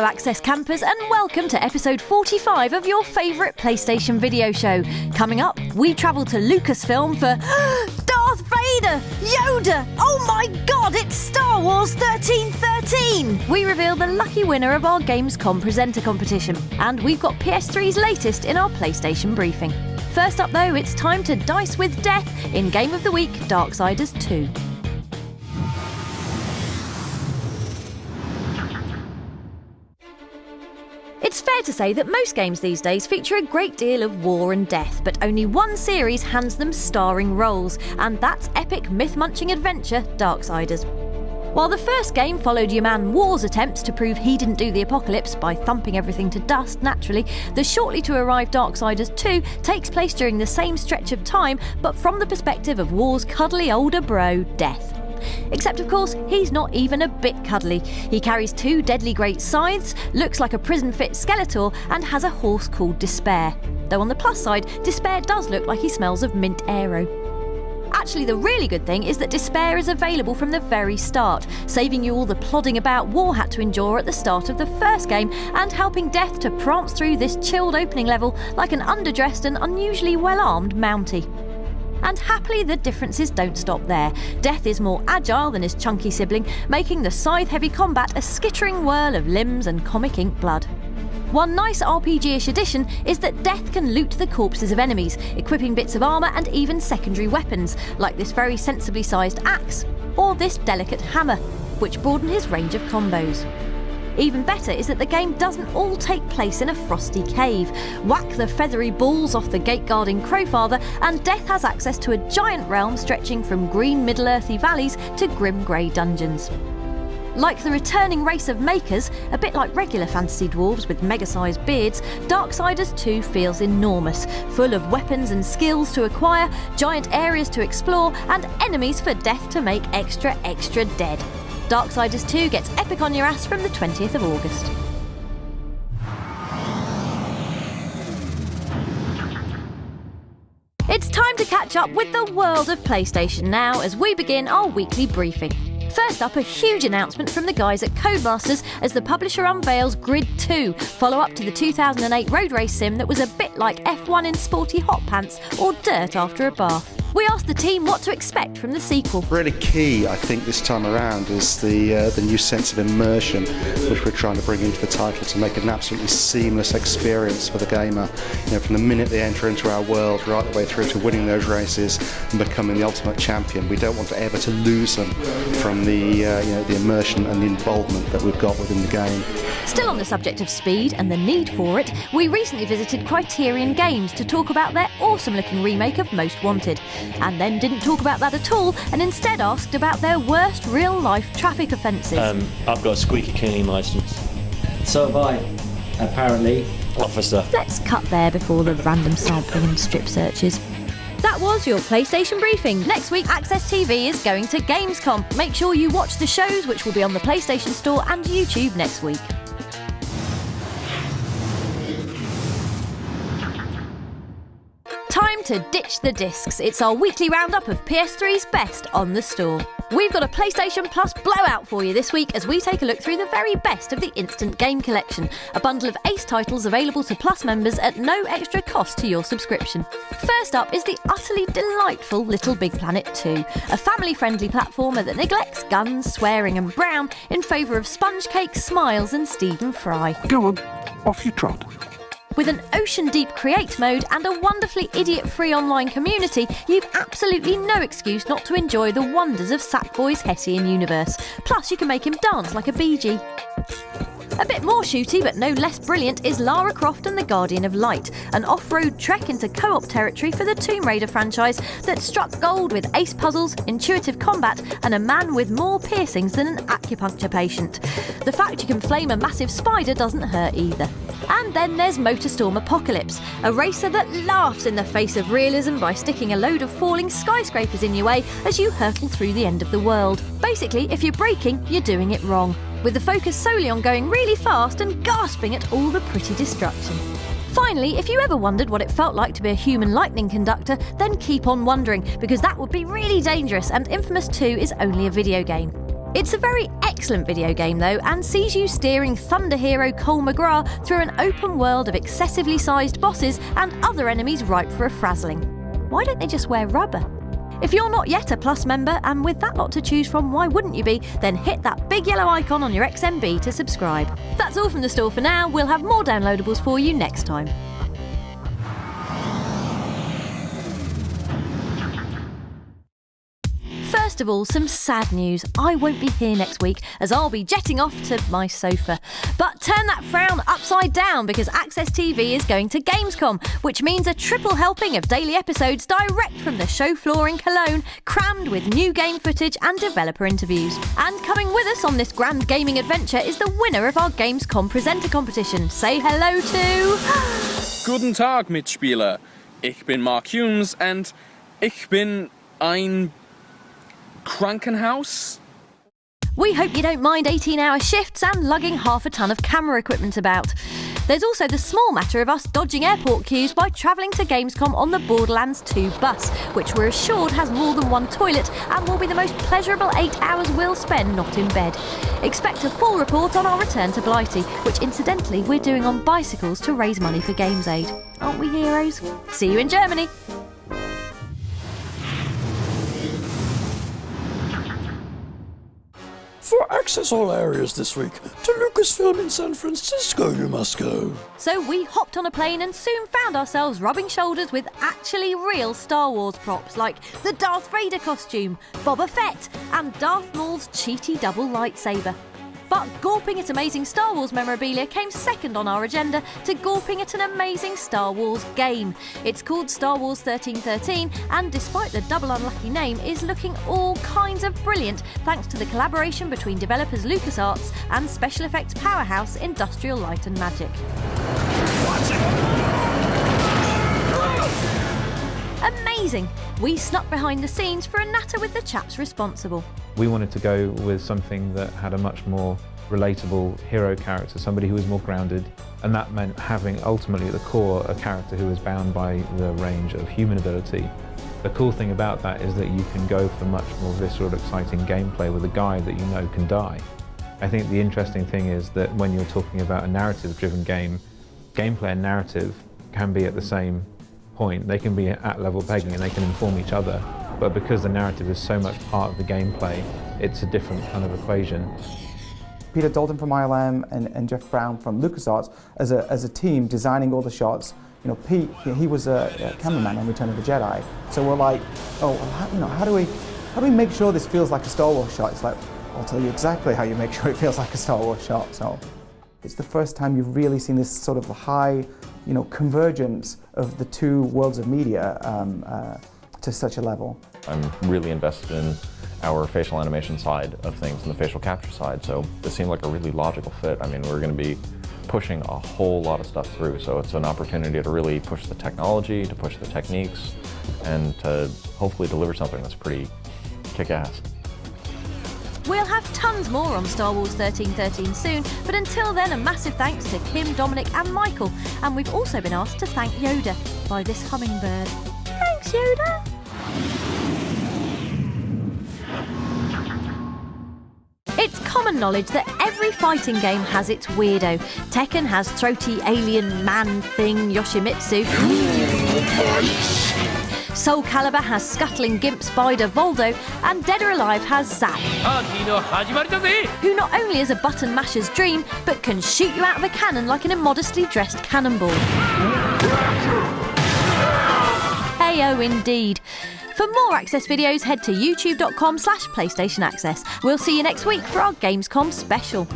Hello Access campers and welcome to episode 45 of your favourite PlayStation video show. Coming up, we travel to Lucasfilm for Darth Vader! Yoda! Oh my god, it's Star Wars 1313! We reveal the lucky winner of our Gamescom presenter competition, and we've got PS3's latest in our PlayStation briefing. First up though, it's time to dice with death in Game of the Week, Darksiders 2. It's fair to say that most games these days feature a great deal of war and death, but only one series hands them starring roles, and that's epic myth-munching adventure Darksiders. While the first game followed your man War's attempts to prove he didn't do the apocalypse by thumping everything to dust naturally, the shortly to arrive Darksiders 2 takes place during the same stretch of time, but from the perspective of War's cuddly older bro, Death. Except, of course, he's not even a bit cuddly. He carries two deadly great scythes, looks like a prison-fit Skeletor, and has a horse called Despair. Though on the plus side, Despair does look like he smells of mint aero. Actually, the really good thing is that Despair is available from the very start, saving you all the plodding about War had to endure at the start of the first game, and helping Death to prance through this chilled opening level like an underdressed and unusually well-armed Mountie. And happily, the differences don't stop there. Death is more agile than his chunky sibling, making the scythe-heavy combat a skittering whirl of limbs and comic ink blood. One nice RPG-ish addition is that Death can loot the corpses of enemies, equipping bits of armour and even secondary weapons, like this very sensibly sized axe, or this delicate hammer, which broaden his range of combos. Even better is that the game doesn't all take place in a frosty cave. Whack the feathery balls off the gate-guarding Crowfather and Death has access to a giant realm stretching from green Middle-earthy valleys to grim grey dungeons. Like the returning race of makers, a bit like regular fantasy dwarves with mega-sized beards, Darksiders 2 feels enormous, full of weapons and skills to acquire, giant areas to explore, and enemies for Death to make extra dead. Darksiders 2 gets epic on your ass from the 20th of August. It's time to catch up with the world of PlayStation now as we begin our weekly briefing. First up, a huge announcement from the guys at Codemasters as the publisher unveils Grid 2, follow-up to the 2008 road race sim that was a bit like F1 in sporty hot pants or dirt after a bath. We asked the team what to expect from the sequel. Really key, I think, this time around is the new sense of immersion which we're trying to bring into the title to make it an absolutely seamless experience for the gamer. You know, from the minute they enter into our world right the way through to winning those races and becoming the ultimate champion. We don't want to ever to lose them from the immersion and the involvement that we've got within the game. Still on the subject of speed and the need for it, we recently visited Criterion Games to talk about their awesome-looking remake of Most Wanted. And then didn't talk about that at all, and instead asked about their worst real-life traffic offences. I've got a squeaky cleaning licence. So have I, apparently. Officer. Let's cut there before the random sampling and strip searches. That was your PlayStation briefing. Next week, Access TV is going to Gamescom. Make sure you watch the shows, which will be on the PlayStation Store and YouTube next week. Time to ditch the discs. It's our weekly roundup of PS3's best on the store. We've got a PlayStation Plus blowout for you this week as we take a look through the very best of the Instant Game Collection, a bundle of ace titles available to Plus members at no extra cost to your subscription. First up is the utterly delightful Little Big Planet 2, a family-friendly platformer that neglects guns, swearing and brown in favour of sponge cake, smiles and Stephen Fry. Go on, off you trot. With an ocean-deep create mode and a wonderfully idiot-free online community, you've absolutely no excuse not to enjoy the wonders of Sackboy's Hessian universe. Plus, you can make him dance like a Bee Gee. A bit more shooty, but no less brilliant, is Lara Croft and the Guardian of Light, an off-road trek into co-op territory for the Tomb Raider franchise that struck gold with ace puzzles, intuitive combat, and a man with more piercings than an acupuncture patient. The fact you can flame a massive spider doesn't hurt either. And then there's Motorstorm Apocalypse, a racer that laughs in the face of realism by sticking a load of falling skyscrapers in your way as you hurtle through the end of the world. Basically, if you're braking, you're doing it wrong, with the focus solely on going really fast and gasping at all the pretty destruction. Finally, if you ever wondered what it felt like to be a human lightning conductor, then keep on wondering, because that would be really dangerous and Infamous 2 is only a video game. It's a very excellent video game though, and sees you steering Thunder hero Cole McGrath through an open world of excessively sized bosses and other enemies ripe for a frazzling. Why don't they just wear rubber? If you're not yet a Plus member, and with that lot to choose from, why wouldn't you be? Then hit that big yellow icon on your XMB to subscribe. That's all from the store for now. We'll have more downloadables for you next time. First of all, some sad news. I won't be here next week as I'll be jetting off to my sofa. But turn that frown upside down because Access TV is going to Gamescom, which means a triple helping of daily episodes direct from the show floor in Cologne, crammed with new game footage and developer interviews. And coming with us on this grand gaming adventure is the winner of our Gamescom presenter competition. Say hello to... Guten Tag, Mitspieler. Ich bin Mark Humes and ich bin ein Krankenhaus? We hope you don't mind 18-hour shifts and lugging half a ton of camera equipment about. There's also the small matter of us dodging airport queues by travelling to Gamescom on the Borderlands 2 bus, which we're assured has more than one toilet and will be the most pleasurable 8 hours we'll spend not in bed. Expect a full report on our return to Blighty, which incidentally we're doing on bicycles to raise money for Games Aid. Aren't we heroes? See you in Germany! For access all areas this week, to Lucasfilm in San Francisco you must go. So we hopped on a plane and soon found ourselves rubbing shoulders with actually real Star Wars props like the Darth Vader costume, Boba Fett, and Darth Maul's cheaty double lightsaber. But gawping at amazing Star Wars memorabilia came second on our agenda to gawping at an amazing Star Wars game. It's called Star Wars 1313 and despite the double unlucky name is looking all kinds of brilliant thanks to the collaboration between developers LucasArts and special effects powerhouse Industrial Light and Magic. Amazing! We snuck behind the scenes for a natter with the chaps responsible. We wanted to go with something that had a much more relatable hero character, somebody who was more grounded, and that meant having ultimately at the core a character who is bound by the range of human ability. The cool thing about that is that you can go for much more visceral, exciting gameplay with a guy that you know can die. I think the interesting thing is that when you're talking about a narrative-driven game, gameplay and narrative can be at the same point. They can be at level pegging and they can inform each other, but because the narrative is so much part of the gameplay, it's a different kind of equation. Peter Dalton from ILM and Jeff Brown from LucasArts as a team designing all the shots. You know, Pete, he was a cameraman on Return of the Jedi, so we're like, oh, how do we make sure this feels like a Star Wars shot? It's like, I'll tell you exactly how you make sure it feels like a Star Wars shot. So it's the first time you've really seen this sort of high, convergence of the two worlds of media to such a level. I'm really invested in our facial animation side of things and the facial capture side, so this seemed like a really logical fit. I mean, we're going to be pushing a whole lot of stuff through, so it's an opportunity to really push the technology, to push the techniques, and to hopefully deliver something that's pretty kick-ass. We'll have tons more on Star Wars 1313 soon, but until then a massive thanks to Kim, Dominic and Michael. And we've also been asked to thank Yoda by this hummingbird. Thanks, Yoda! It's common knowledge that every fighting game has its weirdo. Tekken has throaty alien man thing Yoshimitsu. Soul Calibur has scuttling gimp spider Voldo, and Dead or Alive has Zack, who not only is a button masher's dream, but can shoot you out of a cannon like an immodestly dressed cannonball. KO indeed. For more Access videos, head to youtube.com/PlayStation Access. We'll see you next week for our Gamescom special.